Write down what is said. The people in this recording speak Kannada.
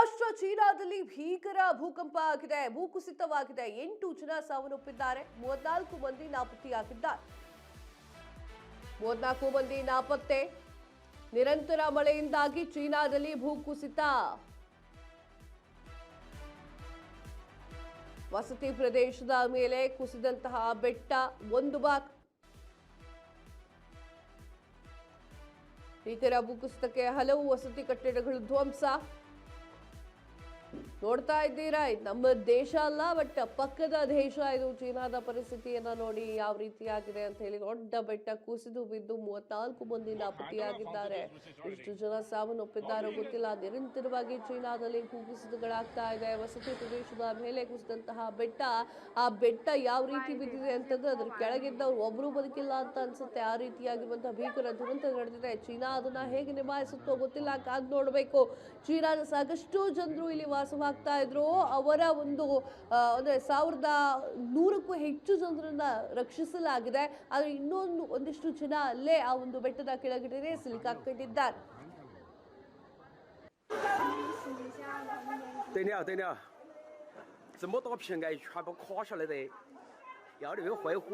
ರಾಷ್ಟ್ರ ಚೀನಾದಲ್ಲಿ ಭೀಕರ ಭೂಕಂಪ ಆಗಿದೆ, ಭೂಕುಸಿತವಾಗಿದೆ. 8 ಜನ ಸಾವನ್ನಪ್ಪಿದ್ದಾರೆ, 34 ಮಂದಿ ನಾಪತ್ತೆಯಾಗಿದ್ದಾರೆ. 34 ಮಂದಿ ನಾಪತ್ತೆ. ನಿರಂತರ ಮಳೆಯಿಂದಾಗಿ ಚೀನಾದಲ್ಲಿ ಭೂಕುಸಿತ. ವಸತಿ ಪ್ರದೇಶದ ಮೇಲೆ ಕುಸಿದಂತಹ ಬೆಟ್ಟ ಒಂದು ಭಾಗ. ಭೀಕರ ಭೂಕುಸಿತಕ್ಕೆ ಹಲವು ವಸತಿ ಕಟ್ಟಡಗಳು ಧ್ವಂಸ. ನೋಡ್ತಾ ಇದ್ದೀರಾ, ನಮ್ಮ ದೇಶ ಅಲ್ಲ, ಬಟ್ ಪಕ್ಕದ ದೇಶ ಇದು. ಚೀನಾದ ಪರಿಸ್ಥಿತಿಯನ್ನ ನೋಡಿ ಯಾವ ರೀತಿಯಾಗಿದೆ ಅಂತ ಹೇಳಿ. ದೊಡ್ಡ ಬೆಟ್ಟ ಕುಸಿದು ಬಿದ್ದು 34 ಮಂದಿ ನಾಪತ್ತೆಯಾಗಿದ್ದಾರೆ. ಎಷ್ಟು ಜನ ಸಾವನ್ನಪ್ಪಿದ್ದಾರೋ ಗೊತ್ತಿಲ್ಲ. ನಿರಂತರವಾಗಿ ಚೀನಾದಲ್ಲಿ ಭೂಕುಸಿತಗಳಾಗ್ತಾ ಇದೆ. ವಸತಿ ಪ್ರದೇಶದ ಮೇಲೆ ಕುಸಿದಂತಹ ಬೆಟ್ಟ, ಆ ಬೆಟ್ಟ ಯಾವ ರೀತಿ ಬಿದ್ದಿದೆ ಅಂತಂದ್ರೆ ಅದ್ರ ಕೆಳಗಿದ್ದವ್ರು ಒಬ್ರು ಬದುಕಿಲ್ಲ ಅಂತ ಅನ್ಸುತ್ತೆ. ಆ ರೀತಿಯಾಗಿರುವಂತಹ ಭೀಕರ ದುರಂತ ನಡೆದಿದೆ. ಚೀನಾ ಅದನ್ನ ಹೇಗೆ ನಿಭಾಯಿಸುತ್ತೋ ಗೊತ್ತಿಲ್ಲ, ಕಾದ್ ನೋಡ್ಬೇಕು. ಚೀನಾದ ಸಾಕಷ್ಟು ಜನರು ಇಲ್ಲಿ ವಾಸವಾಗ್ತಾ ಇದ್ರು. ಅವರ ಒಂದು ಅಂದ್ರೆ 1100ಕ್ಕೂ ಹೆಚ್ಚು ಜನರನ್ನ ರಕ್ಷಿಸಲಾಗಿದೆ. ಆದ್ರೆ ಒಂದಿಷ್ಟು ಜನ ಅಲ್ಲೇ ಆ ಒಂದು ಬೆಟ್ಟದ ಕೆಳಗಡೆ ಸಿಲುಕಾಕೊಂಡಿದ್ದಾರೆ. 对了，这么多平安全部垮下来的，要那个坏货。